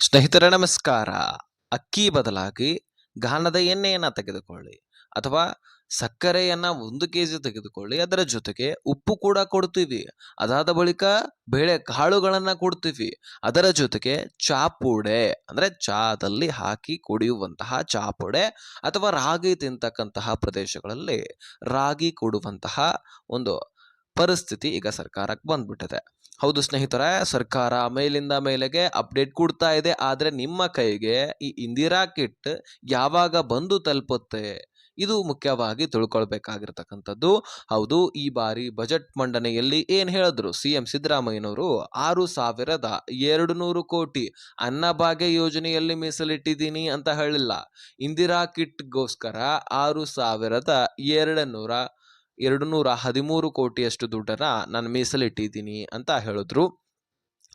ಸ್ನೇಹಿತರೆ ನಮಸ್ಕಾರ. ಅಕ್ಕಿ ಬದಲಾಗಿ ಗಾಣದ ಎಣ್ಣೆಯನ್ನ ತೆಗೆದುಕೊಳ್ಳಿ ಅಥವಾ ಸಕ್ಕರೆಯನ್ನ 1 ಕೆಜಿ ತೆಗೆದುಕೊಳ್ಳಿ. ಅದರ ಜೊತೆಗೆ ಉಪ್ಪು ಕೂಡ ಕೊಡ್ತೀವಿ. ಅದಾದ ಬಳಿಕ ಬೇಳೆ ಕಾಳುಗಳನ್ನ ಕೊಡ್ತೀವಿ. ಅದರ ಜೊತೆಗೆ ಪುಡೆ ಅಂದ್ರೆ ಚಾದಲ್ಲಿ ಹಾಕಿ ಕುಡಿಯುವಂತಹ ಪುಡೆ ಅಥವಾ ರಾಗಿ ತಿಂತಕ್ಕಂತಹ ಪ್ರದೇಶಗಳಲ್ಲಿ ರಾಗಿ ಕೊಡುವಂತಹ ಒಂದು ಪರಿಸ್ಥಿತಿ ಈಗ ಸರ್ಕಾರಕ್ಕೆ ಬಂದ್ಬಿಟ್ಟಿದೆ. ಹೌದು ಸ್ನೇಹಿತರೆ, ಸರ್ಕಾರ ಮೇಲಿಂದ ಮೇಲೆಗೆ ಅಪ್ಡೇಟ್ ಕೊಡ್ತಾ ಇದೆ. ಆದ್ರೆ ನಿಮ್ಮ ಕೈಗೆ ಈ ಇಂದಿರಾ ಕಿಟ್ ಯಾವಾಗ ಬಂದು ತಲುಪುತ್ತೆ, ಇದು ಮುಖ್ಯವಾಗಿ ತಿಳ್ಕೊಳ್ಬೇಕಾಗಿರ್ತಕ್ಕಂಥದ್ದು. ಹೌದು, ಈ ಬಾರಿ ಬಜೆಟ್ ಮಂಡನೆಯಲ್ಲಿ ಏನ್ ಹೇಳಿದ್ರು ಸಿಎಂ ಸಿದ್ದರಾಮಯ್ಯನವರು, 6,200 ಕೋಟಿ ಅನ್ನಭಾಗ್ಯ ಯೋಜನೆಯಲ್ಲಿ ಮೀಸಲಿಟ್ಟಿದ್ದೀನಿ ಅಂತ ಹೇಳಿಲ್ಲ. ಇಂದಿರಾ ಕಿಟ್ಗೋಸ್ಕರ 6,213 ಕೋಟಿಯಷ್ಟು ದುಡ್ಡನ್ನ ನಾನು ಮೀಸಲಿಟ್ಟಿದ್ದೀನಿ ಅಂತ ಹೇಳಿದ್ರು.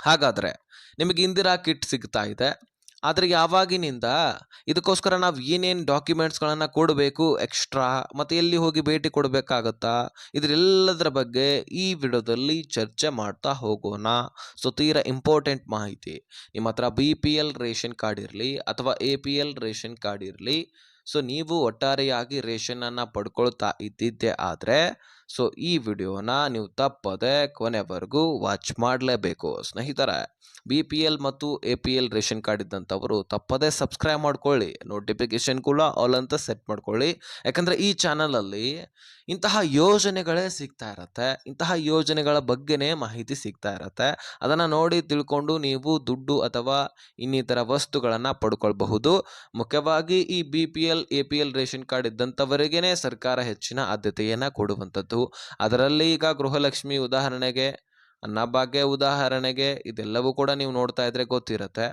ಹಾಗಾದ್ರೆ ನಿಮಗೆ ಇಂದಿರಾ ಕಿಟ್ ಸಿಗ್ತಾ ಇದೆ, ಆದ್ರೆ ಯಾವಾಗಿನಿಂದ, ಇದಕ್ಕೋಸ್ಕರ ನಾವು ಏನೇನು ಡಾಕ್ಯುಮೆಂಟ್ಸ್ಗಳನ್ನ ಕೊಡಬೇಕು ಎಕ್ಸ್ಟ್ರಾ, ಮತ್ತೆ ಎಲ್ಲಿ ಹೋಗಿ ಭೇಟಿ ಕೊಡಬೇಕಾಗತ್ತಾ, ಇದರೆಲ್ಲದರ ಬಗ್ಗೆ ಈ ವಿಡಿಯೋದಲ್ಲಿ ಚರ್ಚೆ ಮಾಡ್ತಾ ಹೋಗೋಣ. ಸೊ ತೀರಾ ಇಂಪಾರ್ಟೆಂಟ್ ಮಾಹಿತಿ. ನಿಮ್ಮ ಹತ್ರ BPL ರೇಷನ್ ಕಾರ್ಡ್ ಇರಲಿ ಅಥವಾ APL ರೇಷನ್ ಕಾರ್ಡ್ ಇರಲಿ, ಸೊ ನೀವು ಒಟ್ಟಾರೆಯಾಗಿ ರೇಷನನ್ನು ಪಡ್ಕೊಳ್ತಾ ಇದ್ದಿದ್ದೆ ಆದರೆ ಸೊ ಈ ವಿಡಿಯೋನ ನೀವು ತಪ್ಪದೆ ಕೊನೆವರೆಗೂ ವಾಚ್ ಮಾಡಲೇಬೇಕು. ಸ್ನೇಹಿತರೆ, BPL ಮತ್ತು APL ರೇಷನ್ ಕಾರ್ಡ್ ಇದ್ದಂಥವರು ತಪ್ಪದೆ ಸಬ್ಸ್ಕ್ರೈಬ್ ಮಾಡ್ಕೊಳ್ಳಿ, ನೋಟಿಫಿಕೇಶನ್ ಕೂಡ ಆಲ್ ಅಂತ ಸೆಟ್ ಮಾಡ್ಕೊಳ್ಳಿ. ಯಾಕಂದರೆ ಈ ಚಾನಲಲ್ಲಿ ಇಂತಹ ಯೋಜನೆಗಳೇ ಸಿಗ್ತಾ ಇರತ್ತೆ, ಇಂತಹ ಯೋಜನೆಗಳ ಬಗ್ಗೆನೇ ಮಾಹಿತಿ ಸಿಗ್ತಾ ಇರತ್ತೆ. ಅದನ್ನು ನೋಡಿ ತಿಳ್ಕೊಂಡು ನೀವು ದುಡ್ಡು ಅಥವಾ ಇನ್ನಿತರ ವಸ್ತುಗಳನ್ನು ಪಡ್ಕೊಳ್ಬಹುದು. ಮುಖ್ಯವಾಗಿ ಈ BPL APL ರೇಷನ್ ಕಾರ್ಡ್ ಇದ್ದಂಥವರಿಗೇ ಸರ್ಕಾರ ಹೆಚ್ಚಿನ ಆದ್ಯತೆಯನ್ನು ಕೊಡುವಂಥದ್ದು. ಅದರಲ್ಲಿ ಈಗ ಗೃಹಲಕ್ಷ್ಮಿ ಉದಾಹರಣೆಗೆ, ಅನ್ನಭಾಗ್ಯ ಉದಾಹರಣೆಗೆ, ಇದೆಲ್ಲವೂ ಕೂಡ ನೀವು ನೋಡ್ತಾ ಇದ್ರೆ ಗೊತ್ತಿರುತ್ತೆ.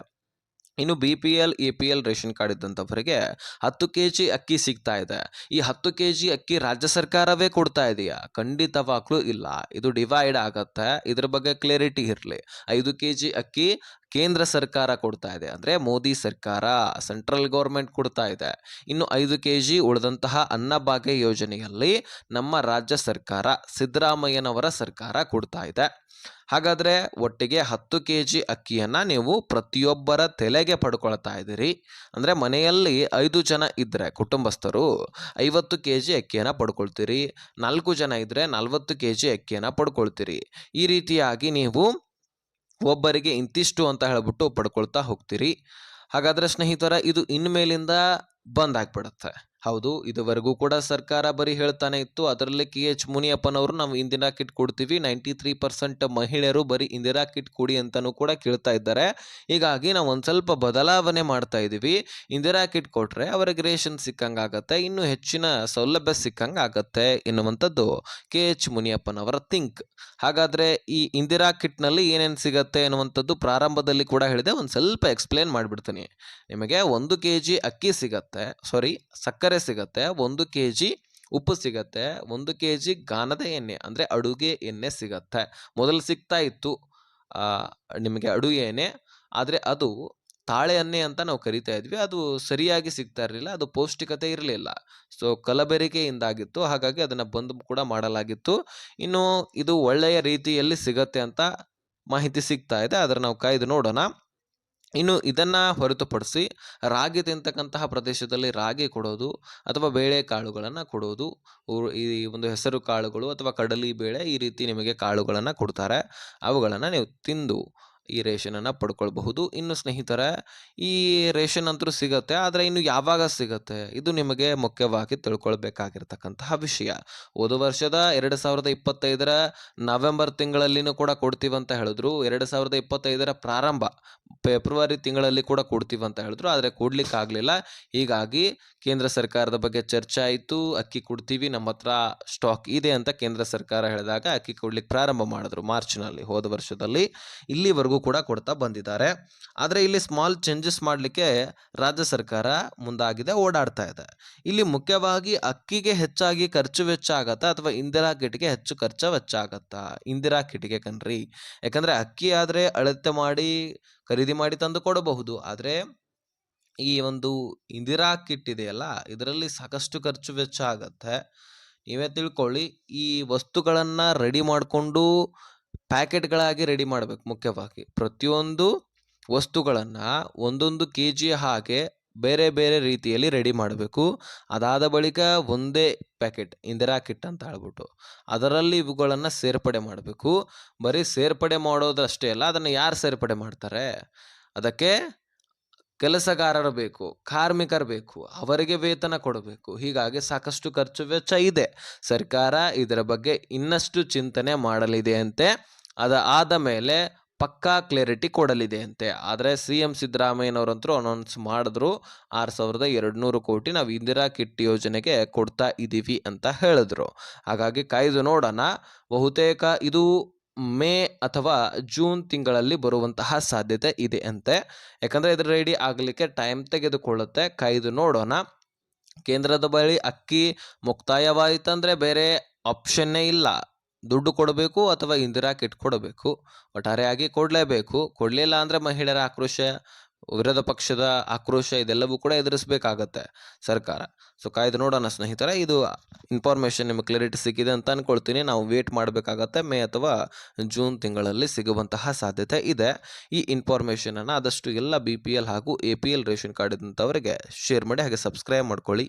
ಇನ್ನು BPL APL ರೇಷನ್ ಕಾರ್ಡ್ ಇದ್ದಂಥವರಿಗೆ 10 kg ಅಕ್ಕಿ ಸಿಗ್ತಾ ಇದೆ. ಈ 10 kg ಅಕ್ಕಿ ರಾಜ್ಯ ಸರ್ಕಾರವೇ ಕೊಡ್ತಾ ಇದೆಯಾ? ಖಂಡಿತವಾಗ್ಲೂ ಇಲ್ಲ. ಇದು ಡಿವೈಡ್ ಆಗತ್ತೆ, ಇದ್ರ ಬಗ್ಗೆ ಕ್ಲಾರಿಟಿ ಇರಲಿ. 5 kg ಅಕ್ಕಿ ಕೇಂದ್ರ ಸರ್ಕಾರ ಕೊಡ್ತಾ ಇದೆ, ಅಂದರೆ ಮೋದಿ ಸರ್ಕಾರ, ಸೆಂಟ್ರಲ್ ಗೌರ್ಮೆಂಟ್ ಕೊಡ್ತಾ ಇದೆ. ಇನ್ನು 5 kg ಉಳಿದಂತಹ ಅನ್ನಭಾಗ್ಯ ಯೋಜನೆಯಲ್ಲಿ ನಮ್ಮ ರಾಜ್ಯ ಸರ್ಕಾರ, ಸಿದ್ದರಾಮಯ್ಯನವರ ಸರ್ಕಾರ ಕೊಡ್ತಾ ಇದೆ. ಹಾಗಾದರೆ ಒಟ್ಟಿಗೆ 10 kg ಅಕ್ಕಿಯನ್ನು ನೀವು ಪ್ರತಿಯೊಬ್ಬರ ತಲೆಗೆ ಪಡ್ಕೊಳ್ತಾ ಇದ್ದೀರಿ. ಅಂದರೆ ಮನೆಯಲ್ಲಿ 5 ಜನ ಇದ್ದರೆ ಕುಟುಂಬಸ್ಥರು 50 kg ಅಕ್ಕಿಯನ್ನು ಪಡ್ಕೊಳ್ತೀರಿ, 4 ಜನ ಇದ್ದರೆ 40 kg ಅಕ್ಕಿಯನ್ನು ಪಡ್ಕೊಳ್ತೀರಿ. ಈ ರೀತಿಯಾಗಿ ನೀವು ಒಬ್ಬರಿಗೆ ಇಂತಿಷ್ಟು ಅಂತ ಹೇಳ್ಬಿಟ್ಟು ಪಡ್ಕೊಳ್ತಾ ಹೋಗ್ತೀರಿ. ಹಾಗಾದರೆ ಸ್ನೇಹಿತರ, ಇದು ಇನ್ಮೇಲಿಂದ ಬಂದ್ ಆಗ್ಬಿಡುತ್ತೆ. ಹೌದು, ಇದುವರೆಗೂ ಕೂಡ ಸರ್ಕಾರ ಬರೀ ಹೇಳ್ತಾನೆ ಇತ್ತು. ಅದರಲ್ಲಿ KH ಮುನಿಯಪ್ಪನವರು ನಾವು ಇಂದಿರಾ ಕಿಟ್ ಕೊಡ್ತೀವಿ, 93% ಮಹಿಳೆಯರು ಬರೀ ಇಂದಿರಾ ಕಿಟ್ ಕೊಡಿ ಅಂತಲೂ ಕೂಡ ಕೇಳ್ತಾ ಇದ್ದಾರೆ. ಹೀಗಾಗಿ ನಾವು ಒಂದು ಸ್ವಲ್ಪ ಬದಲಾವಣೆ ಮಾಡ್ತಾ ಇದ್ದೀವಿ. ಇಂದಿರಾ ಕಿಟ್ ಕೊಟ್ಟರೆ ಅವರಿಗೆ ರೇಷನ್ ಸಿಕ್ಕಂಗಾಗತ್ತೆ, ಇನ್ನೂ ಹೆಚ್ಚಿನ ಸೌಲಭ್ಯ ಸಿಕ್ಕಂಗಾಗತ್ತೆ ಎನ್ನುವಂಥದ್ದು KH ಮುನಿಯಪ್ಪನವರ ಥಿಂಕ್. ಹಾಗಾದರೆ ಈ ಇಂದಿರಾ ಕಿಟ್ನಲ್ಲಿ ಏನೇನು ಸಿಗತ್ತೆ ಅನ್ನುವಂಥದ್ದು ಪ್ರಾರಂಭದಲ್ಲಿ ಕೂಡ ಹೇಳಿದೆ, ಒಂದು ಸ್ವಲ್ಪ ಎಕ್ಸ್ಪ್ಲೇನ್ ಮಾಡಿಬಿಡ್ತೀನಿ ನಿಮಗೆ. 1 kg ಅಕ್ಕಿ ಸಿಗತ್ತೆ, ಸಕ್ಕರೆ ಸಿಗತ್ತೆ, 1 kg ಉಪ್ಪು ಸಿಗತ್ತೆ, 1 kg ಗಾಣದ ಎಣ್ಣೆ ಅಂದರೆ ಅಡುಗೆ ಎಣ್ಣೆ ಸಿಗತ್ತೆ. ಮೊದಲು ಸಿಗ್ತಾ ಇತ್ತು ನಿಮಗೆ ಅಡುಗೆ ಎಣ್ಣೆ, ಆದರೆ ಅದು ತಾಳೆ ಎಣ್ಣೆ ಅಂತ ನಾವು ಕರಿತಾ ಇದ್ವಿ. ಅದು ಸರಿಯಾಗಿ ಸಿಗ್ತಾ ಇರಲಿಲ್ಲ, ಅದು ಪೌಷ್ಟಿಕತೆ ಇರಲಿಲ್ಲ. ಸೊ ಕಲಬೆರಕೆಯಿಂದಾಗಿತ್ತು, ಹಾಗಾಗಿ ಅದನ್ನು ಬಂದ್ ಕೂಡ ಮಾಡಲಾಗಿತ್ತು. ಇನ್ನು ಇದು ಒಳ್ಳೆಯ ರೀತಿಯಲ್ಲಿ ಸಿಗತ್ತೆ ಅಂತ ಮಾಹಿತಿ ಸಿಗ್ತಾ ಇದೆ, ಅದರ ನಾವು ಕಾಯ್ದು ನೋಡೋಣ. ಇನ್ನು ಇದನ್ನು ಹೊರತುಪಡಿಸಿ ರಾಗಿ ತಿಂತಕ್ಕಂತಹ ಪ್ರದೇಶದಲ್ಲಿ ರಾಗಿ ಕೊಡೋದು ಅಥವಾ ಬೇಳೆ ಕಾಳುಗಳನ್ನು ಕೊಡೋದು, ಈ ಒಂದು ಹೆಸರು ಕಾಳುಗಳು ಅಥವಾ ಕಡಲಿ ಬೇಳೆ, ಈ ರೀತಿ ನಿಮಗೆ ಕಾಳುಗಳನ್ನು ಕೊಡ್ತಾರೆ. ಅವುಗಳನ್ನು ನೀವು ತಿಂದು ಈ ರೇಷನನ್ನು ಪಡ್ಕೊಳ್ಬಹುದು. ಇನ್ನು ಸ್ನೇಹಿತರೆ, ಈ ರೇಷನ್ ಅಂತೂ ಸಿಗುತ್ತೆ, ಆದರೆ ಇನ್ನು ಯಾವಾಗ ಸಿಗುತ್ತೆ ಇದು ನಿಮಗೆ ಮುಖ್ಯವಾಗಿ ತಿಳ್ಕೊಳ್ಬೇಕಾಗಿರ್ತಕ್ಕಂತಹ ವಿಷಯ. ಹೋದ ವರ್ಷದ 2025ರ ನವೆಂಬರ್ ತಿಂಗಳಲ್ಲಿನೂ ಕೂಡ ಕೊಡ್ತೀವಿ ಅಂತ ಹೇಳಿದ್ರು. 2025ರ ಪ್ರಾರಂಭ ಫೆಬ್ರವರಿ ತಿಂಗಳಲ್ಲಿ ಕೂಡ ಕೊಡ್ತೀವಿ ಅಂತ ಹೇಳಿದ್ರು, ಆದರೆ ಕೊಡ್ಲಿಕ್ಕೆ ಆಗಲಿಲ್ಲ. ಹೀಗಾಗಿ ಕೇಂದ್ರ ಸರ್ಕಾರದ ಬಗ್ಗೆ ಚರ್ಚೆ ಆಯಿತು. ಅಕ್ಕಿ ಕೊಡ್ತೀವಿ, ನಮ್ಮ ಹತ್ರ ಸ್ಟಾಕ್ ಇದೆ ಅಂತ ಕೇಂದ್ರ ಸರ್ಕಾರ ಹೇಳಿದಾಗ ಅಕ್ಕಿ ಕೊಡ್ಲಿಕ್ಕೆ ಪ್ರಾರಂಭ ಮಾಡಿದ್ರು ಮಾರ್ಚ್ನಲ್ಲಿ, ಹೋದ ವರ್ಷದಲ್ಲಿ. ಇಲ್ಲಿವರೆಗೂ ಕೂಡ ಕೊಡ್ತಾ ಬಂದಿದ್ದಾರೆ. ಆದರೆ ಇಲ್ಲಿ ಸ್ಮಾಲ್ ಚೇಂಜಸ್ ಮಾಡಲಿಕ್ಕೆ ರಾಜ್ಯ ಸರ್ಕಾರ ಮುಂದಾಗಿದೆ, ಓಡಾಡ್ತಾ ಇದೆ. ಇಲ್ಲಿ ಮುಖ್ಯವಾಗಿ ಅಕ್ಕಿಗೆ ಹೆಚ್ಚಾಗಿ ಖರ್ಚು ವೆಚ್ಚ ಆಗತ್ತಾ ಅಥವಾ ಇಂದಿರಾ ಕಿಟ್ಗೆ ಹೆಚ್ಚು ಖರ್ಚು ವೆಚ್ಚ ಆಗತ್ತಾ? ಇಂದಿರಾ ಕಿಟ್ಗೆ ಕಣ್ರಿ. ಯಾಕಂದರೆ ಅಕ್ಕಿ ಆದರೆ ಅಳತೆ ಮಾಡಿ ಖರೀದಿ ಮಾಡಿ ತಂದು ಕೊಡಬಹುದು, ಆದರೆ ಈ ಒಂದು ಇಂದಿರಾ ಕಿಟ್ ಇದೆಯಲ್ಲ, ಇದರಲ್ಲಿ ಸಾಕಷ್ಟು ಖರ್ಚು ವೆಚ್ಚ ಆಗತ್ತೆ. ನೀವೇ ತಿಳ್ಕೊಳ್ಳಿ, ಈ ವಸ್ತುಗಳನ್ನು ರೆಡಿ ಮಾಡಿಕೊಂಡು ಪ್ಯಾಕೆಟ್ಗಳಾಗಿ ರೆಡಿ ಮಾಡಬೇಕು. ಮುಖ್ಯವಾಗಿ ಪ್ರತಿಯೊಂದು ವಸ್ತುಗಳನ್ನು ಒಂದೊಂದು ಕೆ ಜಿ ಹಾಗೆ ಬೇರೆ ಬೇರೆ ರೀತಿಯಲ್ಲಿ ರೆಡಿ ಮಾಡಬೇಕು. ಅದಾದ ಬಳಿಕ ಒಂದೇ ಪ್ಯಾಕೆಟ್ ಇಂದಿರಾ ಕಿಟ್ ಅಂತ ಹೇಳ್ಬಿಟ್ಟು ಅದರಲ್ಲಿ ಇವುಗಳನ್ನು ಸೇರ್ಪಡೆ ಮಾಡಬೇಕು. ಬರೀ ಸೇರ್ಪಡೆ ಮಾಡೋದಷ್ಟೇ ಅಲ್ಲ, ಅದನ್ನು ಯಾರು ಸೇರ್ಪಡೆ ಮಾಡ್ತಾರೆ? ಅದಕ್ಕೆ ಕೆಲಸಗಾರರು ಬೇಕು, ಕಾರ್ಮಿಕರು ಬೇಕು, ಅವರಿಗೆ ವೇತನ ಕೊಡಬೇಕು. ಹೀಗಾಗಿ ಸಾಕಷ್ಟು ಖರ್ಚು ವೆಚ್ಚ ಇದೆ. ಸರ್ಕಾರ ಇದರ ಬಗ್ಗೆ ಇನ್ನಷ್ಟು ಚಿಂತನೆ ಮಾಡಲಿದೆ ಅಂತೆ. ಅದಾದ ಮೇಲೆ ಪಕ್ಕಾ ಕ್ಲಾರಿಟಿ ಕೊಡಲಿದೆ ಅಂತೆ. ಆದರೆ CM ಸಿದ್ದರಾಮಯ್ಯನವರಂತರೂ ಅನೌನ್ಸ್ ಮಾಡಿದ್ರು, 6200 ಕೋಟಿ ನಾವು ಇಂದಿರಾ ಕಿಟ್ ಯೋಜನೆಗೆ ಕೊಡ್ತಾ ಇದ್ದೀವಿ ಅಂತ ಹೇಳಿದ್ರು. ಹಾಗಾಗಿ ಕಾಯ್ದು ನೋಡೋಣ. ಬಹುತೇಕ ಇದು ಮೇ ಅಥವಾ ಜೂನ್ ತಿಂಗಳಲ್ಲಿ ಬರುವಂತಹ ಸಾಧ್ಯತೆ ಇದೆ ಅಂತೆ. ಯಾಕಂದರೆ ಇದು ರೆಡಿ ಆಗಲಿಕ್ಕೆ ಟೈಮ್ ತೆಗೆದುಕೊಳ್ಳುತ್ತೆ. ಕಾಯ್ದು ನೋಡೋಣ. ಕೇಂದ್ರದ ಬಳಿ ಅಕ್ಕಿ ಮುಕ್ತಾಯವಾಯಿತಂದರೆ ಬೇರೆ ಆಪ್ಷನ್ನೇ ಇಲ್ಲ. ದುಡ್ಡು ಕೊಡಬೇಕು ಅಥವಾ ಇಂದಿರಾ ಕಿಟ್ ಕೊಡಬೇಕು. ಒಟ್ಟಾರೆಯಾಗಿ ಕೊಡಲೇಬೇಕು. ಕೊಡಲಿಲ್ಲ ಅಂದರೆ ಮಹಿಳೆಯರ ಆಕ್ರೋಶ, ವಿರೋಧ ಪಕ್ಷದ ಆಕ್ರೋಶ ಇದೆಲ್ಲವೂ ಕೂಡ ಎದುರಿಸಬೇಕಾಗತ್ತೆ ಸರ್ಕಾರ. ಸೊ ಕಾಯ್ದು ನೋಡೋಣ ಸ್ನೇಹಿತರೆ. ಇದು ಇನ್ಫಾರ್ಮೇಷನ್ ನಿಮಗೆ ಕ್ಲಾರಿಟಿ ಸಿಕ್ಕಿದೆ ಅಂತ ಅಂದ್ಕೊಳ್ತೀನಿ. ನಾವು ವೇಟ್ ಮಾಡಬೇಕಾಗತ್ತೆ. ಮೇ ಅಥವಾ ಜೂನ್ ತಿಂಗಳಲ್ಲಿ ಸಿಗುವಂತಹ ಸಾಧ್ಯತೆ ಇದೆ. ಈ ಇನ್ಫಾರ್ಮೇಷನನ್ನು ಆದಷ್ಟು ಎಲ್ಲ BPL ಹಾಗೂ APL ರೇಷನ್ ಕಾರ್ಡ್ ಇದ್ದಂಥವರಿಗೆ ಶೇರ್ ಮಾಡಿ, ಹಾಗೆ ಸಬ್ಸ್ಕ್ರೈಬ್ ಮಾಡ್ಕೊಳ್ಳಿ.